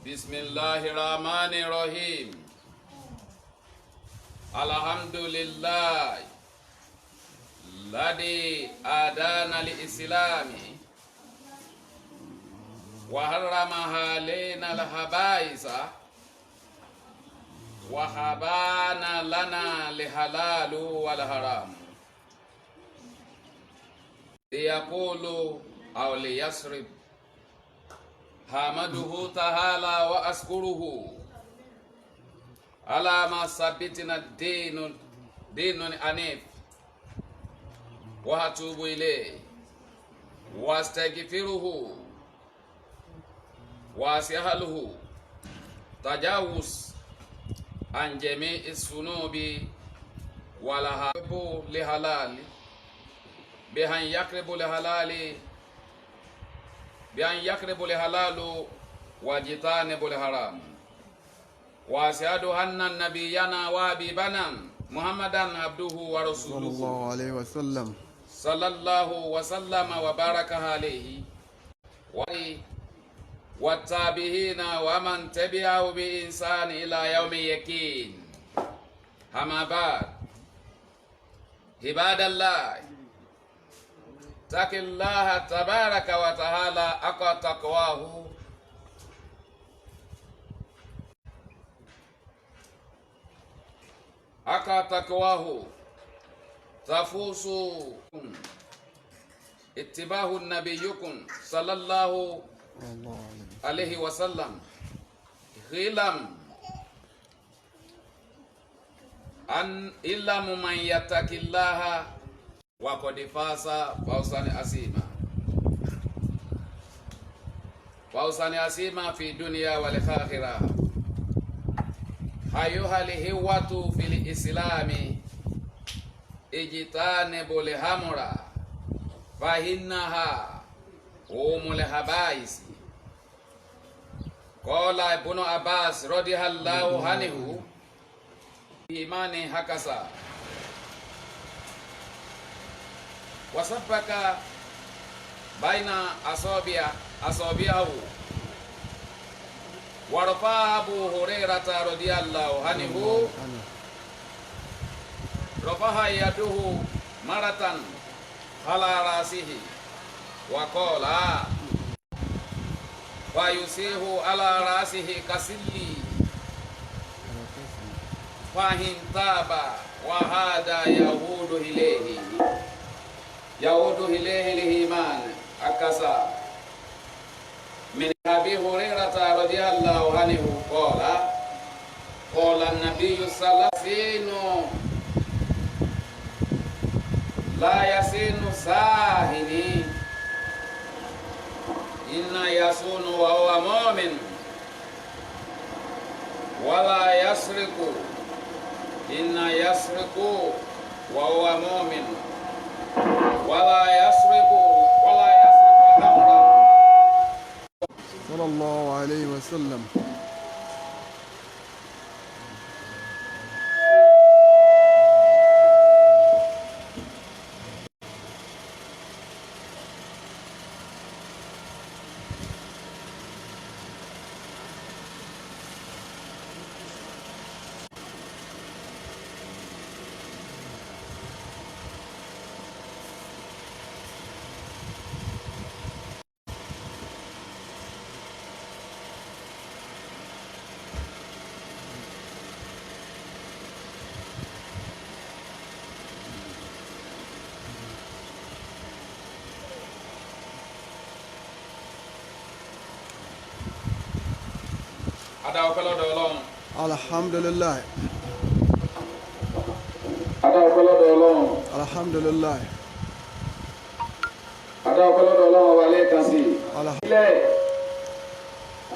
بسم الله الرحمن الرحيم. الحمد لله الذي هدانا للإسلام وحرم علينا الخبائث وحبانا لنا الحلال والحرام ليقول أو ليصرف حمده تعالى وأشكره على ما ثبتنا دين أنيف وأتوب إليه واستغفره وأسأله تجاوز عن جميع الذنوب والحب لحلال بأن يقرب الحلال واجتنب الحرام وأشهد أن نبينا وحبيبنا محمدا عبده ورسوله صلى الله عليه وسلم صلى الله وسلم وبارك عليه والتابعين ومن تبعه بإحسان إلى يوم اليقين. أما بعد، عباد الله، اتقوا الله تبارك وتعالى حق تقواه تفوزوا اتباع نبيكم صلى الله عليه وسلم. علم أن إلا من يتق الله وقد فاز فوزا عظيما في الدنيا والآخرة. أيها الإخوة في الإسلام، اجتنبوا الخمر فإنها أم الخبائث. قال ابن عباس رضي الله عنه إيمان هكذا وسبك بين أصابعه ورفع أبو هريرة رضي الله عنه رفع يده مرة على رأسه وقال فيصيح على رأسه كسلي فإن تاب وهذا يعود إليه الإيمان أكسا. من أبي هريرة رضي الله عنه قال النبي صلى الله عليه وسلم لا يسين ساهني إن يسون وهو مؤمن ولا يسرق إن يسرق وهو مؤمن ولا يسرق الخمر. صلى الله عليه وسلم. Alhamdulillah. Alhamdulillah. Wà lẹ́ẹ̀kan sí ilẹ̀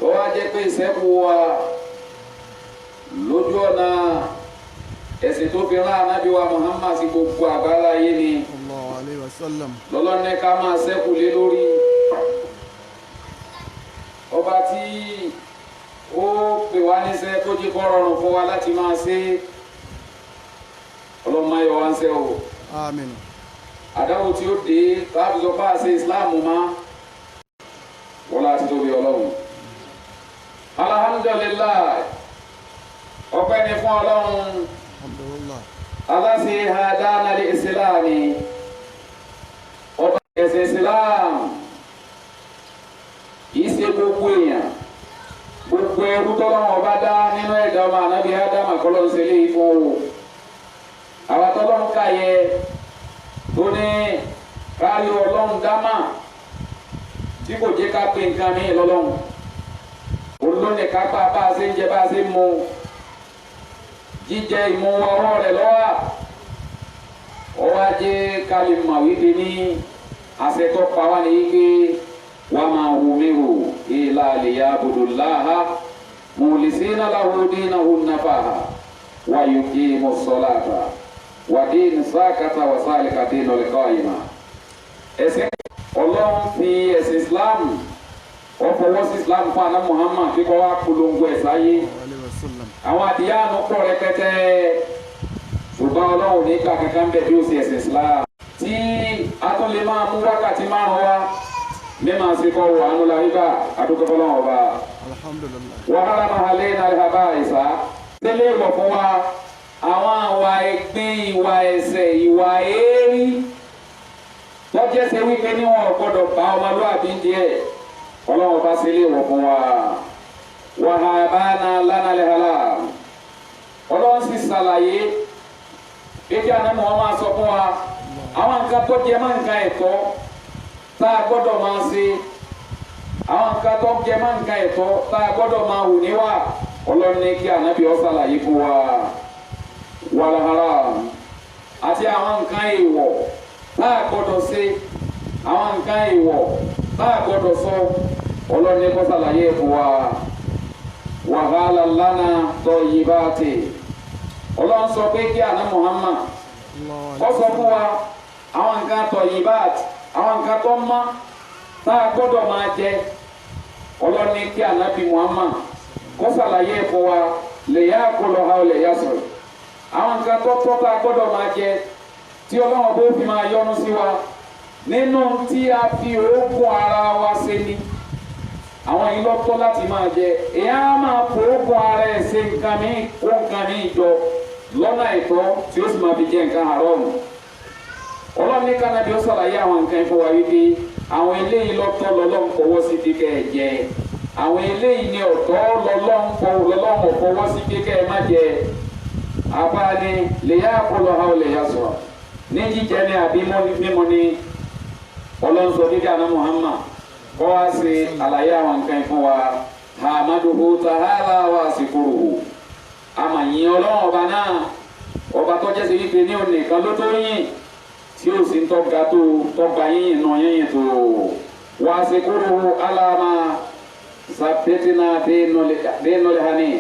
tó wá jẹ́ pé ìṣẹ́kù wa lójú ọ̀nà ẹ̀sìn tó fi rán ànábì wa Muhammad sí gbogbo àgbáńlá ayé ni Sallallahu alaihi wasallam. lọ́lọ́ni ká máa ṣẹ́kù lé lórí. Ọba tí ó pè wá níṣẹ́ tó jí kọ́ rọrùn fún wa láti máa ṣe ọlọ́mọ ayọ̀ wá ń ṣe o. Àmín. Àdáwò tí ó dé káàbí sọ fáà ṣe Islam má wọ́n láti tóbi Ọlọ́run. alhamdulillah ọpẹ́ ni fún Ọlọ́run alhamdulillah alasi hadana li islami ọba ẹ̀sìn islam ìṣe gbogbo èèyàn gbogbo ẹrú tọ́lọ́wọ́n ọba dá nínú ẹ̀dá ọmọ ànábì ádámà kọ́lọ́ ń ṣẹlẹ̀ ìfún o àwọn tọ́lọ́run káyẹ tó ní kárí Ọlọ́run dámà tí kò jẹ́ ká pé nǹkan ní lọ́lọ́run olóńgbò kápá bá a ṣe ń jẹ bá a ṣe ń mu jíjẹ ìmu ọwọ́ rẹ̀ lọ́wọ́ ọwọ́ ajé kálí mọ̀ wípé ní àṣetọ́ pa wá ní wípé wà máa wù mí wò ilà àlèyé abudullaha mukhlisina lahu dinahu nafaha wa yuqimu ssalata wa din sakata wa salika dinul qayyima. ẹ̀sìn Ọlọ́run fi ẹ̀sìn Islam ọ̀fọwọ́ sí Islam fún àná Muhammad kíkọ́ wá polongo ẹ̀ sáyé àwọn àdìyànú pọ̀ rẹpẹtẹ ṣùgbọ́n Ọlọ́run ní ká kankan bẹ̀ bí ó sì ẹ̀sìn Islam tí a tún lè máa mú wákàtí márùn wá mímọ àsìkò àánú la wípé àdúgbò fọlọ́run ọba wàhálà mahalẹ́ náà ìhàbá ìsá tẹ́lẹ̀ ìwọ̀ fún wa àwọn àwa ẹ̀gbin ìwà ẹ̀ṣẹ̀ ìwà èérí tọ́jẹ́ ṣe wípé níwọ̀n gbọ́dọ̀ bá ọmọlúwàbí díẹ̀ Ọlọ́run bá ṣe lè wọ̀ fún wa wàhábánà lánàlẹ́hàlà Ọlọ́run sì ṣàlàyé kékeré àná wọn máa sọ fún wa àwọn nǹkan tó jẹ máa nǹkan ẹ̀tọ́ tá a gbọ́dọ̀ máa ṣe àwọn nǹkan tó jẹ máa nǹkan ẹ̀tọ́ tá a gbọ́dọ̀ máa hù níwà Ọlọ́run ní kí ànábì ó ṣàlàyé fún wa wàlàhàrà àti àwọn nǹkan èèwọ̀ tá a gbọ́dọ̀ ṣe àwọn nǹkan èèwọ̀ tá a gbọ́dọ̀ sọ Ọlọ́run ní kó ṣàlàyé fún wa wàhálà lánà tayyibati Ọlọ́run sọ pé kí àná Muhammad kó sọ fún wa àwọn nǹkan tayyibati àwọn nǹkan tó mọ́ tá a gbọ́dọ̀ máa jẹ Ọlọ́run ní kí ànábì Muhammad kó ṣàlàyé fún wa lè yá kólọ ha lè yá sọ̀rọ̀ àwọn nǹkan tó tọ́ tá a gbọ́dọ̀ máa jẹ tí Ọlọ́run bó fi máa yọ́nú sí wa nínú tí a fi oògùn ara wa ṣe ni àwọn yìí lọ́tọ́ láti máa jẹ èyí á máa fò oògùn ara ẹ̀ ṣe nǹkan mi kó nǹkan mi jọ lọ́nà ẹ̀tọ́ tí ó sì máa fi jẹ nǹkan àárọ̀mù Ọlọ́run ní kánábì ó ṣàlàyé àwọn nǹkan ìfowó wa wípé àwọn eléyìí lọ́tọ́ lọ́lọ́run fọwọ́ sí kíkẹ́ ẹ̀ jẹ àwọn eléyìí ní ọ̀tọ̀ lọ́lọ́run fọwọ́ sí kíkẹ́ ẹ̀ má jẹ abáni lè yá kólọ ha lè yá sọ̀rọ̀ ní jíjẹ ní àbí mímu ní Ọlọ́run sọ kíkẹ́ àná Muhammad kọ́ wá sí àlàyé àwọn nǹkan ìfún wa hamaduhu ta'ala wa sikuruhu àmàyìn Ọlọ́run ọba náà ọba tó jẹ́ sí wípé ní òní kan ló tó yìn tí ó sì ń tọ́ga tó tọ́ga yíyìn náà yíyìn tó wá sikuruhu alama sàbẹ́tìnà dénúlẹ̀ hàní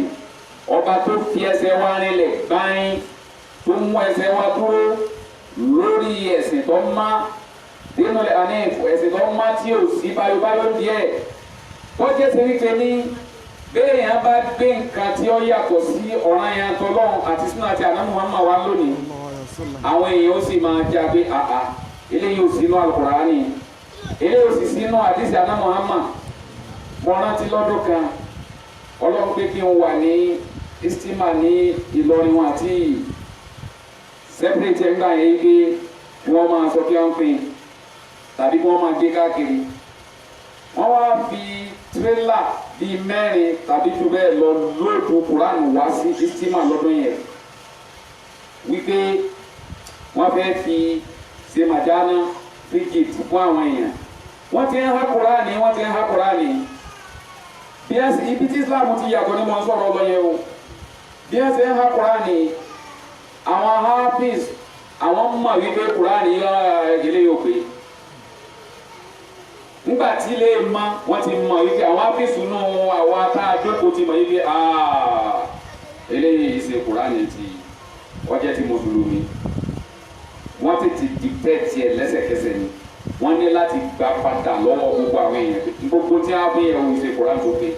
ọba tó fi ẹsẹ̀ wá nílẹ̀ báyìí tó mú ẹsẹ̀ wá dúró lórí ẹ̀sìn tó má dénúlẹ̀ hàní ẹ̀sìn tó má tí ó sì báyọ̀báyọ̀ díẹ̀ tó jẹ́ sí wípé ní béèyàn bá gbé nǹkan tí ó yàtọ̀ sí ọ̀ranyàn tọlọ́run àti sínú àti àná Muhammad wa lónìí àwọn èèyàn ó sì máa jáde àhà eléyìí ò sínú Al-Qur'ani eléyìí ò sì sínú àdìsí àná Muhammad mo rántí lọ́dún kan Ọlọ́run pé kí n wà ní istima ní Ìlọrin wọn àti sẹ́pẹ̀rẹ̀tì ẹgbà yẹn gbé kí wọ́n máa sọ kí wọ́n pín tàbí kí wọ́n máa gbé káàkiri wọ́n wá fi tírélà bíi mẹ́rin tàbí jù bẹ́ẹ̀ lọ lóòdù Kùránì wá sí istima lọ́dún yẹn wípé wọ́n fẹ́ fi ṣe màjánà fíjìt fún àwọn èèyàn wọ́n ti ń há Kùránì bí ẹ sì ibi tí Islam ti yàtọ̀ ní wọn sọ̀rọ̀ lọ yẹn o bí ẹ sì ń há Kùránì àwọn hafiz àwọn mọ̀ wípé Kùránì ẹ̀gẹ́lẹ́ yóò pé nígbà tí ilé ma wọ́n ti mọ̀ wípé àwọn hafiz nù àwọn atájókòó ti mọ̀ wípé eléyìí ṣe Kùránì ti ọjọ́ ti mùsùlùmí wọ́n ti dìtẹ́ tiẹ̀ lẹ́sẹ̀kẹsẹ̀ ni wọ́n ní láti gba padà lọ́wọ́ gbogbo àwọn èèyàn gbogbo tí a fi ẹ̀wọ̀n ìṣe Kùránì tó pé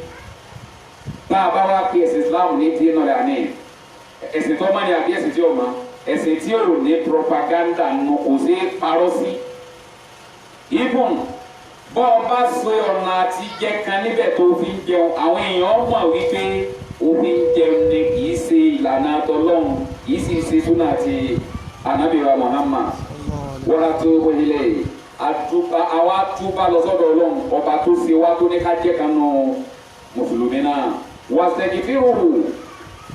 bá a bá wá pé ẹ̀sìn Islam ní díẹ̀ náà àní ẹ̀sìn tó má ní àbí ẹ̀sìn tí ò má ẹ̀sìn tí ò ní propaganda nù kò sí parọ́ sí ibùn bọ́ ọ bá so ọ̀nà àti jẹ kan níbẹ̀ tó fi ń jẹun àwọn èèyàn mọ̀ wípé òfin jẹun ni kì í ṣe ìlànà tọlọ́run kì í sì ṣe súnà àti anabiwa Muhammad wọ́n á tó wọlé àwa túbà lọ sọ́dọ̀ ọlọ́run ọba tó ṣe wá tó ní ká jẹ́ kan nù mùsùlùmí náà wà sẹ́kìfìrùhù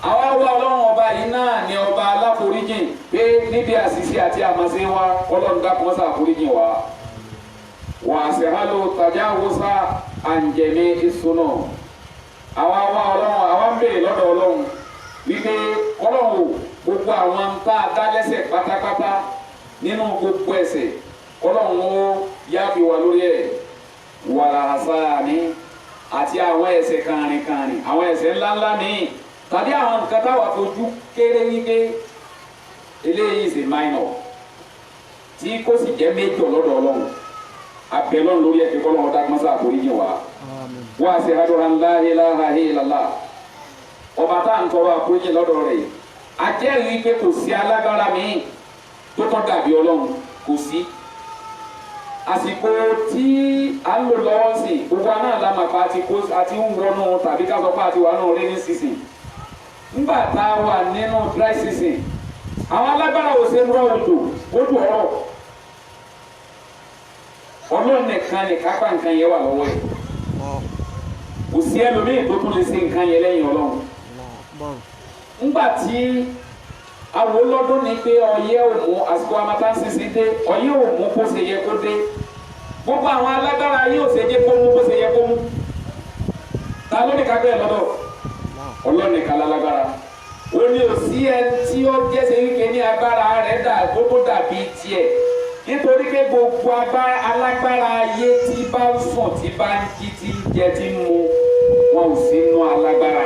àwa wá ọlọ́run ọba yìí náà ní ọba aláforíjìn pé níbi àṣìṣe àti àmọ̀ṣe wa ọlọ́run dákun ṣe àforíjìn wa wà sẹ́hálò tajawuza àǹjẹ̀mí ìṣúná àwa wá ọlọ́run àwa ń bèèrè lọ́dọ̀ ọlọ́run wípé ọlọ́run gbogbo àwọn tá a dá lẹ́ṣẹ̀ pátápátá nínú gbogbo ẹ̀ṣẹ̀ ọlọ́run ó yáfi wà lórí ẹ̀ wàrà àṣà ní àti àwọn ẹ̀ṣẹ̀ kàrìnkàrìn àwọn ẹ̀ṣẹ̀ ńláńlá míì tàbí àwọn nǹkan táwa fojú kéré wípé eléyìí ṣe minor tí kò sì jẹ́ major lọ́dọ̀ ọlọ́run abẹ́lọ́run lórí ẹ̀ kíkọ́ lọ́wọ́ dákúmọ́ sáà kò yíyan wa wá sí adúlá ńlá ilaha illallah ọba tá à ń tọrọ àforíjì lọ́dọ̀ rẹ̀ ajẹ́rìí pé kò sí alágbára míì tó tán dàbí ọlọ́run kò sí àsìkò tí a ń lò lọ́wọ́ sí gbogbo aná lámàpá àti ń wọnú tàbí ká sọ pé àti wà nù rainy season ńgbà tá a wà nínú dry season àwọn alágbára ò ṣe ń rọ òjò ojú ọ̀rọ̀ ọlọ́run nìkan ní kápá nǹkan yẹn wà lọ́wọ́ ẹ̀ kò sí ẹlòmíì tó tún lè ṣe nǹkan yẹn lẹ́yìn ọlọ́run ńgbà tí àwọn olódún ní pé ọyẹ́ òmù àsìkò amatánsínsín dé ọyẹ́ òmù kó ṣe yẹ kó dé gbogbo àwọn alágbára yóò ṣe jẹ́ kó mú kó ṣe yẹ kó mú ta ló ní ká bẹ́ẹ̀ lọ́dọ̀ ọlọ́ọ̀nì kan lálágbára ó ní òsí ẹni tí ó jẹ́sẹ̀ wípé ní agbára rẹ̀ dà gbogbo dàbí tiẹ̀ nítorí pé gbogbo alágbára ayé tí bá ń sùn tí bá ń jí tí ń jẹ tí ń mu wọn ò sí nú alágbára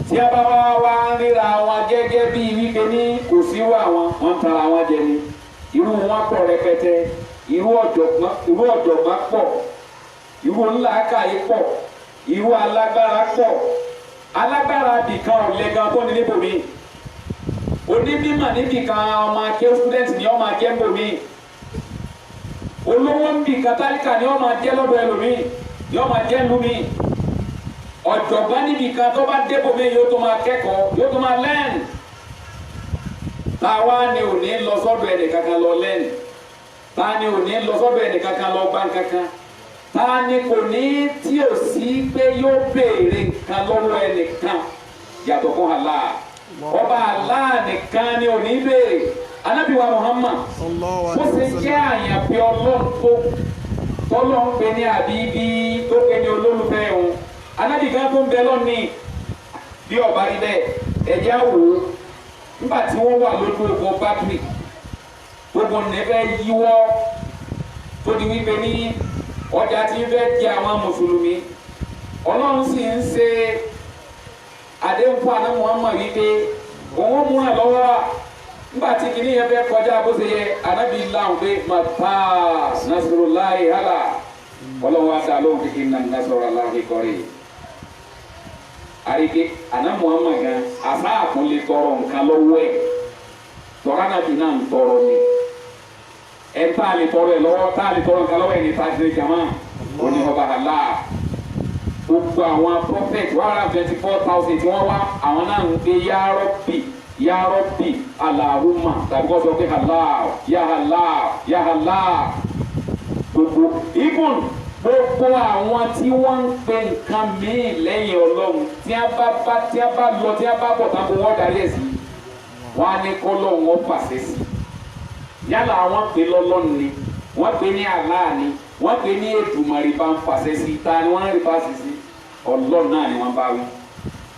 tí a bá wá ń ríra wọn gẹ́gẹ́ bí wípé ní kò síwọ́ àwọn wọn ń tara wọn jẹ ni irú wọn pọ̀ rẹpẹtẹ irú ọ̀jọ̀gbọ́n pọ̀ irú ńlákàyè pọ̀ irú alágbára pọ̀ alágbára bìkan ọ̀lẹ́gan tó ní níbòmí onímọ̀ níbìkan ọmọ akẹ́ student ni ọmọ akẹ́ níbòmí olówó níbìkan tálíkà ni ọmọ akẹ́ lọ́dọ̀ ẹlòmí ni ọmọ akẹ́ lómi ọ̀jọ̀gbọ́n níbìkan tó bá débòmí yóò tó máa kẹ́kọ̀ọ́ yóò tó máa learn táwa ni ò ní lọ sọ́dọ̀ ẹnì kankan lọ learn ta ni ò ní lọ sọ́dọ̀ ẹnì kankan lọ gbá kankan ta ni kò ní tí ò sí pé yóò béèrè nǹkan lọ́wọ́ ẹnìkan yàtọ̀ fún Allah ọba Allah nìkan ni ò ní béèrè Ànábì wa Muhammad ó ṣe jẹ́ àyànfẹ́ ọlọ́run tó tọ́lọ́ ń pè ní àbíbí tó pè ní olólùfẹ́ òun Ànábì kan tó ń bẹ lọ́nìí bí ọba rí bẹ́ẹ̀ ẹ̀jẹ̀ wò ó nígbà tí wọ́n wà lójú ogun bátìrì gbogbo nẹ́fẹ̀ yíwọ́ tó di wípé ní ọjà tí ń fẹ́ di àwọn mùsùlùmí ọlọ́run sì ń ṣe àdéhùn fún àná Muhammad wípé òun mú ẹ lọ́wọ́ nígbà tí kìíní yẹn fẹ́ kọjá bó ṣe yẹ Ànábì láwọn pé mata nasrullahi hala ọlọ́run àti àlóhùn kékeré náà nasrullahi kọ́rí àríkè àná Muhammad gan àṣà àkúnlé tọrọ nǹkan lọ́wọ́ ẹ̀ tọ́ra náà bí náà ń tọrọ ni ẹ̀ tá a lè tọrọ ẹ̀ lọ́wọ́ tá a lè tọrọ nǹkan lọ́wọ́ ẹ̀ ní tàbí jama òní ọba àlá gbogbo àwọn prophet 124,000 tí wọ́n wá àwọn náà ń gbé ya Rabbi Allahumma tàbí kọ́ sọ pé Allah ya Allah ya Allah gbogbo ibùn gbogbo àwọn tí wọ́n ń pe nǹkan míì lẹ́yìn ọlọ́run tí a bá lọ tí a bá bọ̀ tán kó wọ́n darí ẹ̀ sí wọ́n á ní kọ́ lọ́run wọ́n fàṣẹ sí yálà àwọn pè lọ́lọ́run ni wọ́n pè ní Allah ni wọ́n pè ní Èdùmàrè bá ń fàṣẹ sí ta ni wọ́n ń rí fàṣẹ sí ọlọ́run náà ni wọ́n bá wí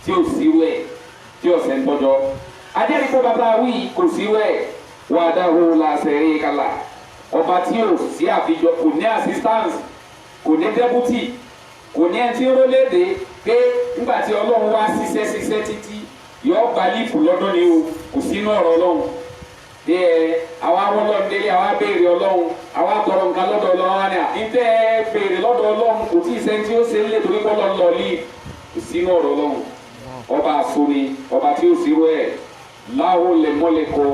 tí ò sí wẹ̀ tí ò sẹ́ ń tọ́jọ́ ajẹ́rìí kó bàbá wí kò sí wẹ̀ wahdahu la sharika lah ọba tí ò sí àfijọ́ kò ní assistance kò ní dẹ́bùtì kò ní ẹni tí ó léde pé nígbà tí ọlọ́run wá ṣiṣẹ́ títí yọ gba lífù lọ́dún ni o kò sínú ọ̀rọ̀ ọlọ́run bí àwa ọlọ́run délé àwa béèrè ọlọ́run àwa tọrọ nǹkan lọ́dọ̀ ọlọ́run wá ní à ń tẹ́ béèrè lọ́dọ̀ ọlọ́run kò tí ì sẹ́ni tí ó ṣe ń lé torí kọ́ lọ́ lọ lí kò sínú ọ̀rọ̀ ọlọ́run ọba àsoni ọba tí ó ṣírò ẹ̀ láwo lè mọ́lẹ̀ kọ́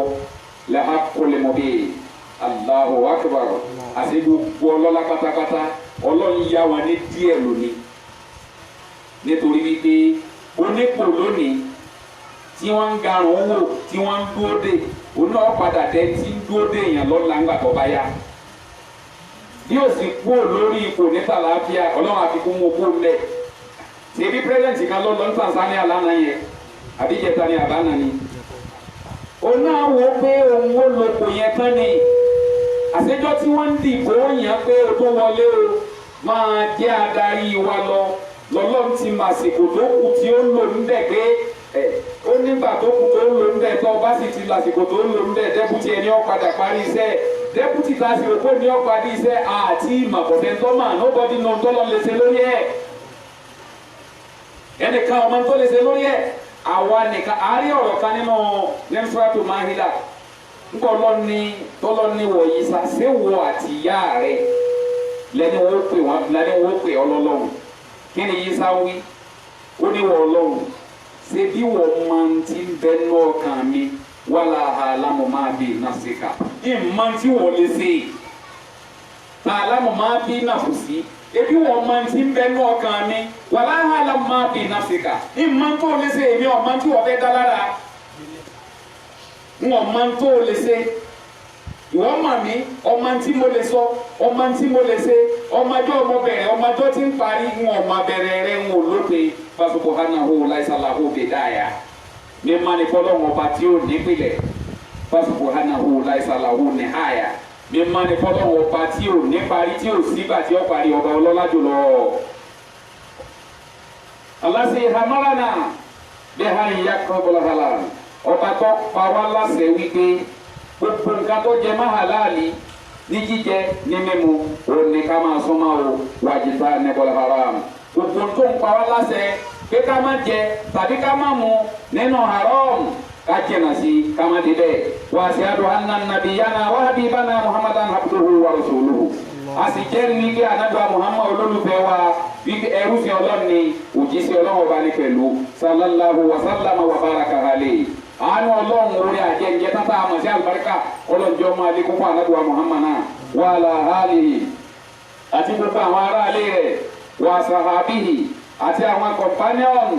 lẹ́hàkọ́ lè mọ́ bí Allahu akbar. àti gbogbo ọlọ́lá pátápátá Ọlọ́run yá wọn ní díẹ̀ lónìí nítorí wípé onípò lónìí tí wọ́n ń garùn wò tí wọ́n ń dúró dè òun náà padà dé tí ń dúró dè èèyàn lọ́la ńgbà tó bá yá bí ó sì kúrò lórí ipò níta láàfíà Ọlọ́run àfikún mú kó lẹ̀ ṣèbí pírẹ́sìdẹ̀ntì kan lọ́lọ́ ní Tanzania lánàá yẹn àbíjẹta ni àbánà ni òun náà wò pé òun ó lòpò yẹn tán ni àṣejọ́ tí wọ́n ń dìbò yẹn pé o tó wọlé o máa jẹ́ adarí wa lọ́lọ́run ti màsìkò tó kù tí ó lò ń bẹ̀ pé ó nígbà tó kù tó lò ń bẹ̀ tó bá sì ti lásìkò tó lò ń bẹ̀ dẹ́pútì ẹni ó padà parí iṣẹ́ dẹ́pútì tá a sì rò pé ní ó parí iṣẹ́ àti ìmọ̀kọ̀tẹ́ tọ́mà nobody know tọ́lọ́ lè ṣe lórí ẹ̀ ẹnìkan ọmọ tó lè ṣe lórí ẹ̀ àwa nìkan àárín ọ̀rọ̀ kan nínú nẹ́fúrátù máhídà ńkọ́ tọ́lọ́ni wọ̀nyí sàṣẹ́wò àti ìyá rẹ̀ lẹ́ni wọ́n pè ọlọ́lọ́run kí ni yíṣà wí ó ní wọ́n ọlọ́run ṣe bí wọ́n máa ń ti bẹ́ ní ọkàn mi wàlá àlámọ̀ máa bí nàṣíkà ìmọ̀ tí wọ́n lè ṣe àlámọ̀ máa bí nàfùsí ebi wọ́n máa ń ti bẹ́ ní ọkàn mi wàlá àlámọ̀ máa bí nàṣíkà ìmọ̀ tó lè ṣe èmi ọ̀mọ̀ tí wọ́n fẹ́ dá lára wọ́n máa ń tó lè ṣe ìwọ mà mí ọmọ tí mo lè sọ ọmọ tí mo lè ṣe ọmọdé ọmọ bẹ̀rẹ̀ ọmọdé tí ń parí ń ọmọ bẹ̀rẹ̀ rẹ̀ ń wò lópe fásitì hanahu láìsàlàhù bìdáyà ní mani fọlọ́wọ́n ọba tí ó nípìlẹ̀ fásitì hanahu láìsàlàhù nìháyà ní mani fọlọ́wọ́n ọba tí ó níparí tí ó sígbà tí ó parí ọba ọlọ́lá jùlọ. aláṣẹ hamarana bẹ́ẹ̀ hàn yíyá kọ́ bọ́lá hàlà ọba tó pa wá láṣẹ wípé gbogbo nǹkan tó jẹ máa halali ní jíjẹ ní mímu òun ni ká máa súnmọ́ o wàjibá nẹ́bọ̀lá haram gbogbo tó ń pa wá láṣẹ pé ká má jẹ tàbí ká má mu nínú haram ká jìnnà sí ká má di bẹ́ẹ̀ wa ashhadu anna nabiyyana wa habibana muhammadan abduhu wa rasuluhu a sì jẹ́rìí ní kí anabiwa muhammad olólùfẹ́ wa wípé ẹrú fi Ọlọ́run ni òjíṣẹ́ Ọlọ́run ọba ní pẹ̀lú sallallahu wa sallama wa baraka alayhi àánú Ọlọ́run orí àjẹjẹ tata àmọ̀sí àlùbáríkà ọlọ́njẹ́ ọmọ alẹ́kùnkùn anabiwa muhammad wa ala alihi àti gbogbo àwọn aráalé rẹ̀ wa sahabihi àti àwọn kọ̀mpánìọ̀nù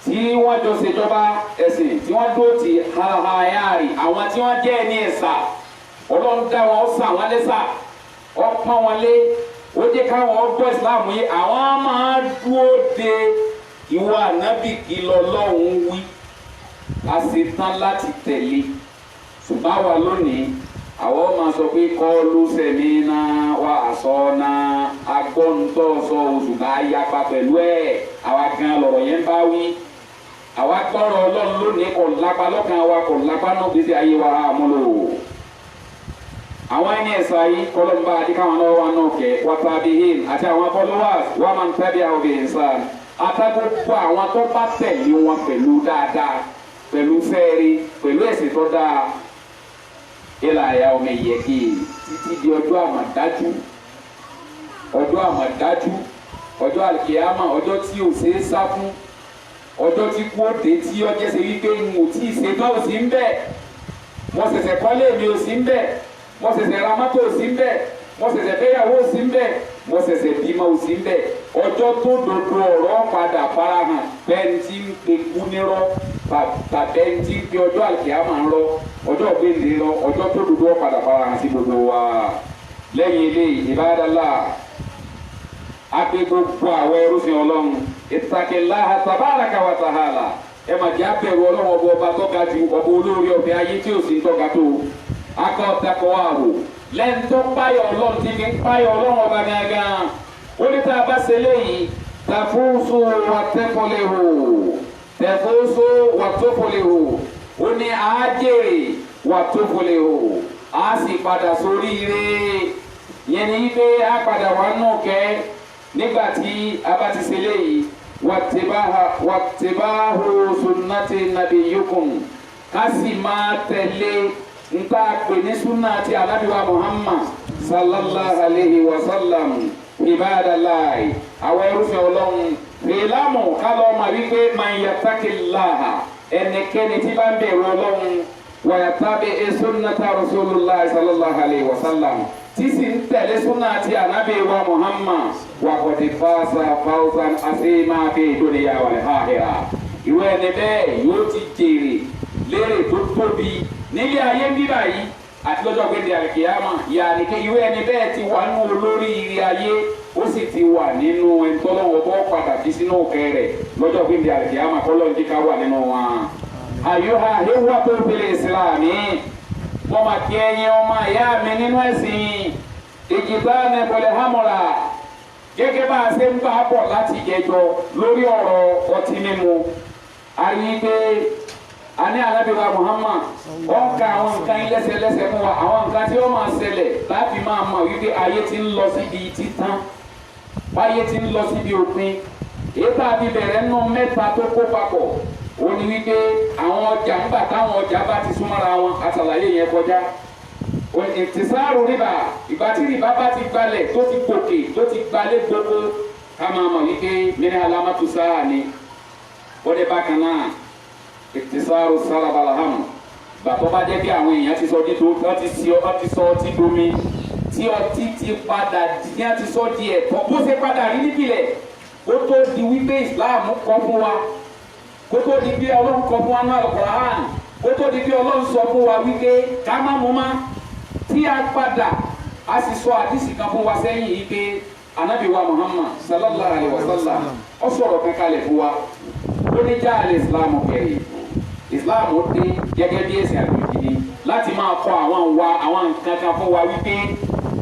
tí wọ́n jọ ṣèjọba ẹ̀sìn tí wọ́n dó ti hàhàyàrì àwọn tí wọ́n jẹ́ ẹni ẹ̀sà Ọlọ́run dá wọn ó sà wọ́n lẹ́sà ọpọ́n wọn lé ó jẹ́ káwọn ọgbọ́ ìsìláàmù yìí àwọn máa dúró de ìwà ànábì kí lọ́lọ́run wí a ṣe tán láti tẹ̀lé ṣùgbọ́n àwa lónìí àwọn máa sọ pé kọ́ọ̀lù sẹ̀mí náà wà àṣọ náà agbọ́ntọ́ sọ oṣù ká yapa pẹ̀lú ẹ̀ àwa gan lọ̀rọ̀ yẹn bá wí àwa gbọ́rọ̀ Ọlọ́run lónìí kò lápá lọ́kàn wa kò lápá náà gbèsè ayé wa àmúlò àwọn ẹni ẹ̀sà yìí kọlọ́mbà àdìkáwọn náà wà náà kẹ́ wàtàbíhìn àti àwọn followers wà máa ń tẹ́bi àwọn obìnrin sáà àtàgbogbo àwọn tó bá tẹ̀lé wọn pẹ̀lú dáadáa pẹ̀lú fẹ́ẹ́rí pẹ̀lú ẹ̀sìn tó dáa ilà àyà ọmọ ìyẹ́ kí títí di ọjọ́ àmọ̀dájú ọjọ́ àlùkìyámà ọjọ́ tí ò ṣe é sá fún ọjọ́ tí kú òde tí ọjọ́ ṣe wípé n ò tí ì ṣe tán ò sí ń bẹ̀ mo ṣẹ̀ṣẹ̀ kọ́lé mi ò sí ń bẹ̀ mo ṣẹ̀ṣẹ̀ ra mọ́tò ò sí ń bẹ̀ mo ṣẹ̀ṣẹ̀ fẹ́yàwó ò sí ń bẹ̀ mo ṣẹ̀ṣẹ̀ bímọ ò sí ń bẹ̀ ọjọ́ tó dodo ọ̀rọ̀ padà farahàn bẹ́ẹ̀ tí ń pe kú nírọ́ tàbẹ́ tí ń pe ọjọ́ àlùkìyámà ń rọ ọjọ́ ògbéǹde rọ ọjọ́ tó dodo padà farahàn sí gbogbo wa lẹ́yìn eléyìí ìbádàlá ape gbogbo àwọn ẹrúfin Ọlọ́run ittaqillaha tabaraka wa ta'ala ẹ mà jẹ́ abẹ̀rù Ọlọ́run ọba tó ga ju ọba olórí ọbẹ̀ ayé tí ò sí tọ́ga tó akọ takọ ààbò lẹ́yìn tó páyọ̀ Ọlọ́run ti fi ń páyọ̀ Ọlọ́run ọba gángan ó ní tá a bá ṣe léyìí tafusu wa taflihu tafusu wa taflihu ó ní àájèrè wa taflihu á sì padà sórí ire yẹn ní pé á padà wà nù kẹ́ nígbà tí a bá ti ṣe léyìí wàtìbáhù sunnati nabiyyukum ká sì máa tẹ̀lé nta pè ní sunnati anabiwa Muhammad sallallahu alayhi wa sallam ibadallahi àwọn ẹrúfẹ́ Ọlọ́run fìlámù kálọ̀ ọmọ wípé man yattaqillaha ẹnikẹ́ni tí bá ń bẹ̀rù Ọlọ́run wa yattabi sunnata rasulillah sallallahu alayhi wa sallam tí sì ń tẹ̀lé súnà ti ànábì wa Muhammad wa qad faza fawzan azima fi dunya wal akhirah. ìwé ẹni bẹ́ẹ̀ yóò ti jèrè lérè tó tóbi nílé ayé bíbá yìí àti lọ́jọ́ gbé di àlùkìyámà. yàní kí ìwé ẹni bẹ́ẹ̀ ti wà nínú olórí ire ayé ó sì ti wà nínú ẹ̀ńtọ́lọ́wọ́ bọ́ padà bí sínú òkè rẹ̀ lọ́jọ́ gbé di àlùkìyámà kọ́lọ́ ní ká wà nínú wọn. àyùhà yóò tó fil ìsìlámì wọ́n máa kí ẹyin ọmọ ìyá mi nínú ẹ̀sìn ìjìbá ní pọlẹ́hámọ́ra gẹ́gẹ́ bá a ṣe ń bá a bọ̀ láti jẹjọ lórí ọ̀rọ̀ ọtí mímu. ayé pé a ní Ànábì wa Muhammad wọ́n ka àwọn nǹkan yín lẹ́sẹ̀lẹ́sẹ̀ fún wa àwọn nǹkan tí ó máa ṣẹlẹ̀ láti máa mọ̀ wípé ayé ti ń lọ síbi títán ayé ti ń lọ síbi òpin. èyí tá a fi bẹ̀rẹ̀ nù mẹ́ta tó kó papọ̀ ó ní wípé àwọn ọjà ńgbà táwọn ọjà bá ti súnmọ́ra wọn àtàlàyé yẹn kọjá. ìtìsáàrù rìbá ìgbà tí rìbá bá ti gbalẹ̀ tó ti gòkè tó ti gbalẹ̀ gbogbo ká máa mọ̀ wípé mìíràn alámàtú sáà ni. ó dé bákan náà ìtìsáàrù sálábàláhàmù bàtọ́ bá jẹ́ bí àwọn èèyàn ti sọ dídò wọ́n ti sọ ọtí domi tí ọtí ti padà díẹ̀ ti sọ di ẹ̀tọ́ bó ṣe padà rí nípìnlẹ̀ ó tó di wípé Islam kọ́ fún wa kótó di bí Ọlọ́run kọ fún wa náà Al-Qur'an kótó di bí Ọlọ́run sọ fún wa wípé ká má mú má tí a padà a sì sọ àdìsí kan fún wa sẹ́yìn yìí pé Ànábì wa Muhammad sallallahu alayhi wa sallam ó sọ̀rọ̀ kankanlẹ̀ fún wa ó ní jáàlì Islam kẹrì Islam ó dé gẹ́gẹ́ bí ẹ̀sìn àjòjì ni láti máa kọ àwọn nǹkan kan fún wa wípé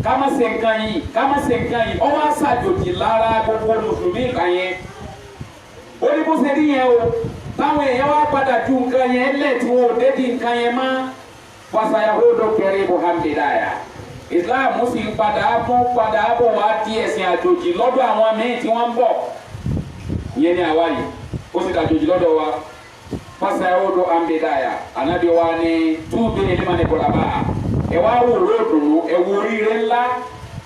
ká má ṣe nǹkan yìí ká má ṣe nǹkan yìí ó wá ṣàjòjì lára gbogbo mùsùlùmí kan yẹn ó ní bó ṣe rí yẹn o táwọn èèyàn wá padà ju nǹkan yẹn lẹ̀ tí wọn ò dédì nǹkan yẹn mọ́ fasayahodo kẹrin buhamdilaya Islam sì ń padà bọ̀ wá di ẹ̀sìn àjòjì lọ́dọ̀ àwọn míì tí wọ́n ń bọ̀ ìyẹn ní àwa yìí ó sì dàjòjì lọ́dọ̀ wa fasayahodo hamdilaya Ànábì wa ni túbí ní ẹni máa ní bọ̀dà bá ẹ wá wò lóòdùnú ẹ wo oríire ńlá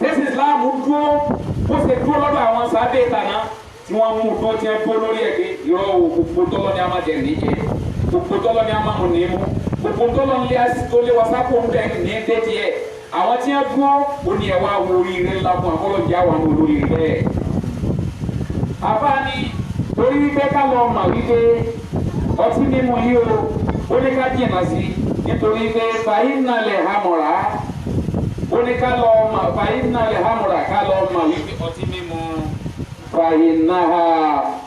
tẹ́sí Islam dúró bó ṣe dúró lọ́dọ̀ àwọn sábẹ́ ìtànà tí wọ́n mú tó tiẹ̀ tó lórí ẹ̀ pé yọ gbogbo tọ́lọ́ ni a máa jẹ níjẹ gbogbo tọ́lọ́ ni a máa mú ní mú gbogbo tọ́lọ́ ní a tó lé wasapo ń bẹ ní dédé ẹ̀ àwọn tí wọ́n dúró ó ní ẹ̀ wá wo oríire ńlá fún àkọlọ́jì àwọn olórí rẹ̀. àbáni torí wípé ká lọ mà wípé ọtí mímu yìí ó ní ká jìnnà sí nítorí pé fàyínàlẹ̀ hàmọ̀rà ó ní ká lọ mà fàyínàlẹ̀ hàmọ̀rà ká lọ mà wípé ọtí mímu fàyínàhà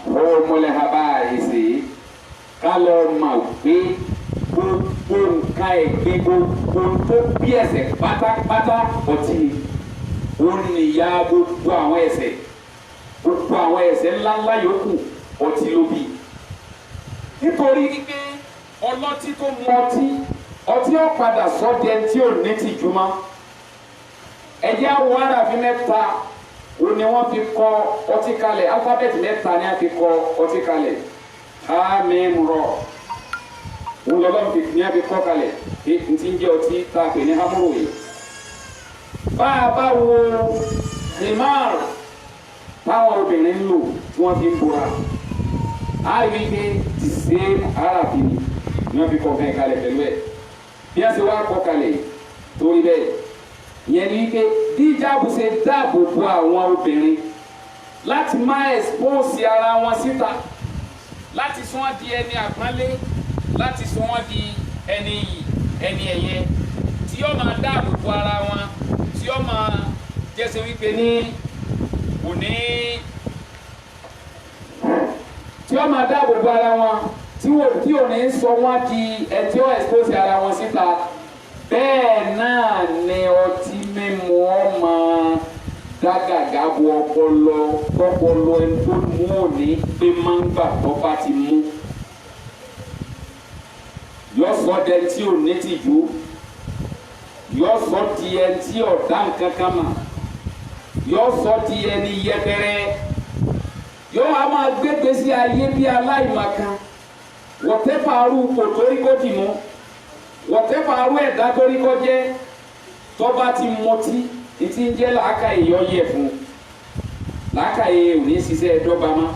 ọmọlẹ̀ habaisi ká lọ mà wípé gbogbo nǹkan ẹ̀gbin gbogbo tó bí ẹ̀ṣẹ̀ pátápátá ọtí ó níyà gbogbo àwọn ẹ̀ṣẹ̀ ńláńlá yòókù ọtí ló bí. nítorí wípé ọlọ́tí tó mu ọtí ó padà sọ́dí ẹni tí ò ní tìjú mọ́. ẹ̀jẹ̀ àwọn aráàfin mẹ́ta ó ní wọ́n fi kọ ọtí kalẹ̀ alifábẹ́ẹ̀tì mẹ́ta ni a fi kọ ọtí kalẹ̀ hamimrọ ńlọlọ́run fi ní a fi kọ kalẹ̀ n ti ń jẹ́ ọtí tá a pè ní hamuru yìí. bá a bá wo himar táwọn obìnrin ń lò tí wọ́n fi ń bora a rí i pé ti ṣe aráàfin ni wọ́n fi kọ fẹ́ kalẹ̀ pẹ̀lú ẹ̀ bí wọ́n ṣe wá kọ kalẹ̀ torí bẹ́ẹ̀ yẹn ni wípé díjáàbù ṣe dáàbò bo àwọn obìnrin láti má expose ara wọn síta láti sún wọn di ẹni àpọ́nlé láti sún wọn di ẹni yìí ẹni ẹ̀yẹ tí yóò máa dáàbò bo ara wọn tí yóò máa jẹ́sẹ̀ wípé ní òní tí yóò máa dáàbò bo ara wọn tí ò ní sọ wọn di ẹ tí yóò expose ara wọn síta. Bẹ́ẹ̀ náà ni ọtí mímu ọmọ dágàgà bu ọpọlọ ẹni tó mú òní pé máa ń gbà tó bá ti mú. Yọ sọ dẹ tí ò ní tìjú, yọ sọ di ẹni tí ọ̀dá nǹkan kan mà, yọ sọ di ẹni yẹpẹrẹ, yọ a máa gbégbé sí ayé bí aláìmọ̀kan, wọ́tẹ́fà arúgbó torí kó dì mú. Whatever arú ẹ̀dá torí kọ́ jẹ́ tọ́ba ti mọtí ti ń jẹ́ làákàyè yọ yẹ fún làákàyè ò ní ṣiṣẹ́ dọ́gba mọ́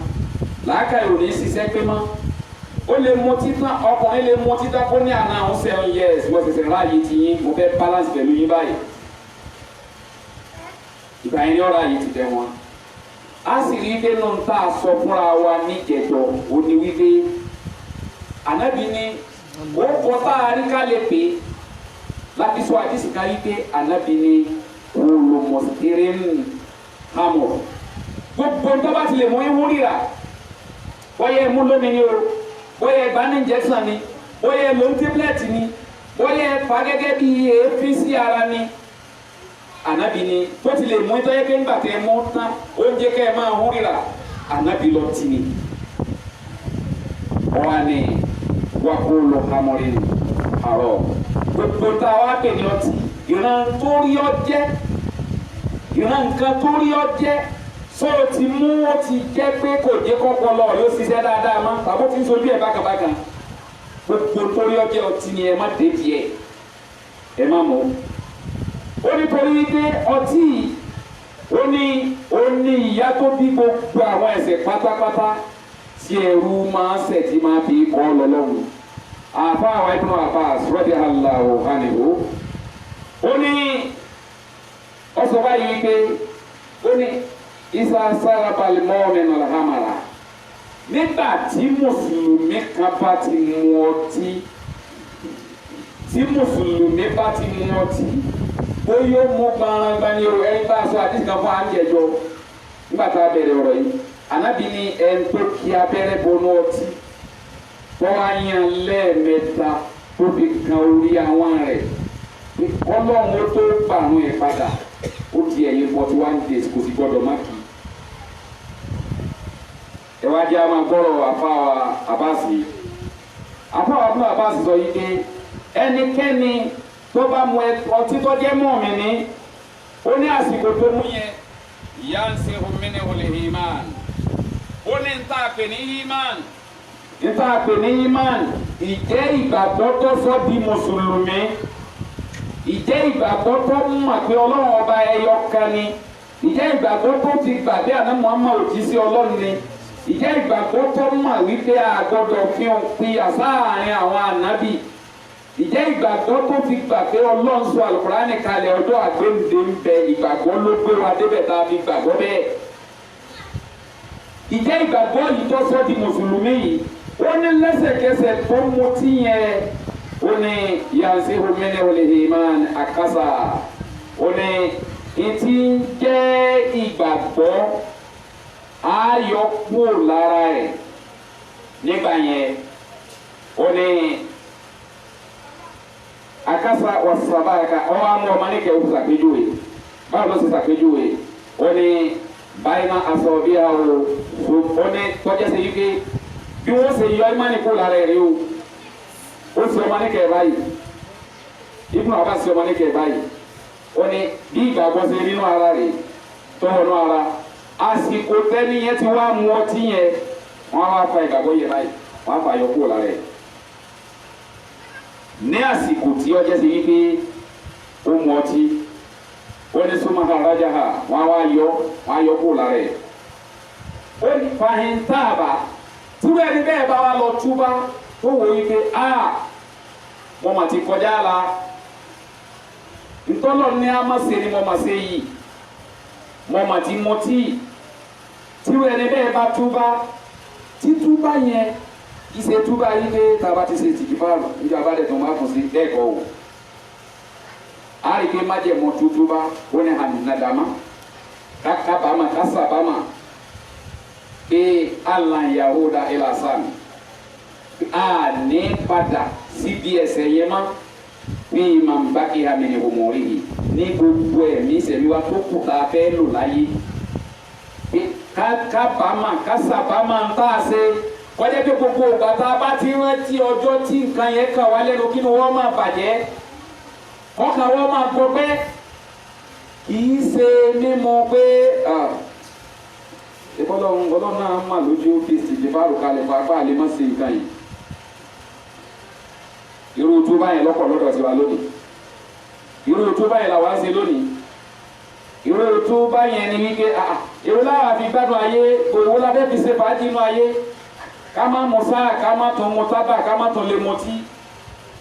làákàyè ò ní ṣiṣẹ́ pé mọ́ ó lè mú títán ọkùnrin lè mú títán kó ní àná àwọn 7 years wọ́n ṣẹ̀ṣẹ̀ ráàyè ti yín mo fẹ́ balance pẹ̀lú yín báyìí ìgbà yẹn ní ọ̀rọ̀ àyè ti tẹ̀ wọ́n a sì rí pé nù ń tà sọ fúnra wa ní jẹ̀dọ̀ ó ní wípé ànábì ní ó kọ́ tá a rí ká lè pè é láti sọ àdìsí ká rí pé ànábì ní olùmọ̀síkéré ń hamọ̀ gbogbo tó bá ti lè mọ ewu ríra bóyá ẹ mú lómi ni o bóyá ẹ gbá ní injection ni bóyá ẹ lò ń tíblẹ̀tì ni bóyá ẹ fa gẹ́gẹ́ bí èéfín sí ara ni ànábì ni tó ti lè mú ìtọ́jẹ́ pé ńgbà tẹ ẹ mú tán oúnjẹ kẹ́ ẹ máa hún ríra ànábì lọ tì ní wọ́n ní wà kó lọ hamọ́rí ni àrọ̀ gbogbo tá a wá pè ní ọtí ìran tó rí ọ jẹ́ ìran nǹkan tó rí ọ jẹ́ sọ̀rọ̀ ti mú ó ti jẹ́ pé kò jẹ́ kọ́kọ́ lọ yóò ṣiṣẹ́ dáadáa mọ́ tàbó ti ń sojú ẹ̀ bákàbákan gbogbo torí ọjọ́ ọtí ni ẹ má dé díẹ̀ ẹ má mọ̀ ó ní torí wípé ọtí ó ní ìyá tó bí gbogbo àwọn ẹ̀ṣẹ̀ pátápátá tí ẹrú máa ń ṣẹ̀ tí máa fi kọ́ lọ́lọ́run àfa àwọn ibùdó àfa sọ́dí aláwọ̀ hànìwó ó ní ọ̀sọ̀ báyìí wípé ó ní isa sarabali mọ́ọ̀mẹ́nà làhámàrà nígbà tí mùsùlùmí kan bá ti mu ọtí tí mùsùlùmí bá ti mu ọtí ó yóò mú gbanrangbani o ẹni bá a sọ àdìsí kan fún àńjẹjọ nígbà tá a bẹ̀rẹ̀ ọ̀rọ̀ yìí ànábì ní ẹni tó kí abẹ́rẹ́ bọnú ọtí tọ́wá yan lẹ́ẹ̀mẹ́ta tó fi kan orí àwọn rẹ̀ ọlọ́run ó tó pàrọ̀ ẹ̀ padà ó di ẹ̀yìn 41 days kò sì gbọ́dọ̀ má kì í. ẹ wá jẹ́ àwọn gbọ́rọ̀ àfáwà àbáàsì àfáwà fún àbáàsì sọ yìí pé ẹnikẹ́ni tó bá mu ọtí tó jẹ́ mọ́ mi ní ó ní àsìkò tó mú yẹn ìyá ń ṣe omi ní olè himán ó ní ń tà pè ní himán ń tà pè ní himán ìjẹ́ ìgbàgbọ́ tó sọ di mùsùlùmí ìjẹ́ ìgbàgbọ́ tó mọ̀ pé ọlọ́run ọba ẹyọ kan ni ìjẹ́ ìgbàgbọ́ tó ti gbàgbé àná Muhammad òjíṣẹ́ ọlọ́run ni ìjẹ́ ìgbàgbọ́ tó mọ̀ wípé a gbọ́dọ̀ fi hàn pín àsáàrin àwọn ànábì ìjẹ́ ìgbàgbọ́ tó ti gbàgbé ọlọ́run sọ àlùkùránì kalẹ̀ ọjọ́ àgbéǹde ń bẹ ìgbàgbọ́ ló gbé wa débẹ̀ tá a fi gbàgbọ́ bẹ́ẹ̀ ìjẹ́ ìgbàgbọ́ yìí tó sọ di mùsùlùmí yìí ó ní lẹ́sẹ̀kẹsẹ̀ tó mutí yẹn ó ní yansi homene wòle himan akasa ó ní ìtì jẹ́ ìgbàgbọ́ ayọ̀ kúrò lára ẹ̀ nígbà yẹn ó ní akasa wasabaka ọ amú ọmọ ní kẹwù sàpéjúwe báwo ló sì sàpéjúwe ó ní báyìí náà aṣọ bí a ó ní tọ́jà sí yíké bí wọ́n ṣe yọ ìmánì kúrò lára ẹ̀ rí o ó sì ọmọ ní kẹ báyìí ibùdó àbá sí ọmọ ní kẹ báyìí ó ní bí ìgbàgbọ́ ṣe nínú ara rẹ̀ tọ́wọ́ nú ara àsìkò tẹ́ni yẹn ti wá mu ọtí yẹn wọ́n á wá fa ìgbàgbọ́ yẹn báyìí wọ́n á fa yọ kúrò lára ẹ̀ ní àsìkò tí ọjọ́ sí wípé ó mu ọtí ó ní súnmọ́ arájà ha wọ́n á yọ kúrò lára ẹ̀ ó ní fàhíntàbà túbẹ̀ ní bẹ́ẹ̀ bá wà lọ túbá ó wò yí pé mo mà ti kọjá la ntọ́lọ̀ ní a má ṣe ni mo mà ṣe yìí mo mà ti mọtí tíwẹ̀ ní bẹ́ẹ̀ bá túbá títúbá yẹn ìṣe túbá yìí pé tàbá ti ṣe tìkì fáàlù níjọ abáde tó máa kùn sí lẹ́ẹ̀kọ́ o a rí pé májèmọ́ túbá ó ní hàn nàdàmá kábàámà kásàbámà pé Yahuda ìlàsàmì a ní padà síbi ẹsẹ̀ yẹn mọ́ bí màmbákì hàmìnì òmòrì yìí ní gbogbo ẹ̀mí ìṣẹ̀mí wa tó kù tá a fẹ́ lò láyé kábàámà kásàbámà ń tà ṣe kọjá pé gbogbo ìgbà tá a bá ti rántí ọjọ́ tí nǹkan yẹn kàn wá lẹ́nu kí ni wọ́n máa bàjẹ́ ọkàn wọ́n máa gbọ́ pé kì í ṣe mímọ̀ pé ọlọ́run náà mà lójú kristi ti bá rò kalẹ̀ pàápàá lè má ṣe nǹkan yìí irú tó báyìí lọ́pọ̀ lọ́dọ̀ sí wa lónìí irú tó báyìí làwa ń ṣe lónìí irú tó báyìí ni wípé èrò láwa fi gbádùn ayé òwò la fẹ́ fi ṣe fàájì inú ayé ká má musa ká má tún mutaba ká má tún lè mutí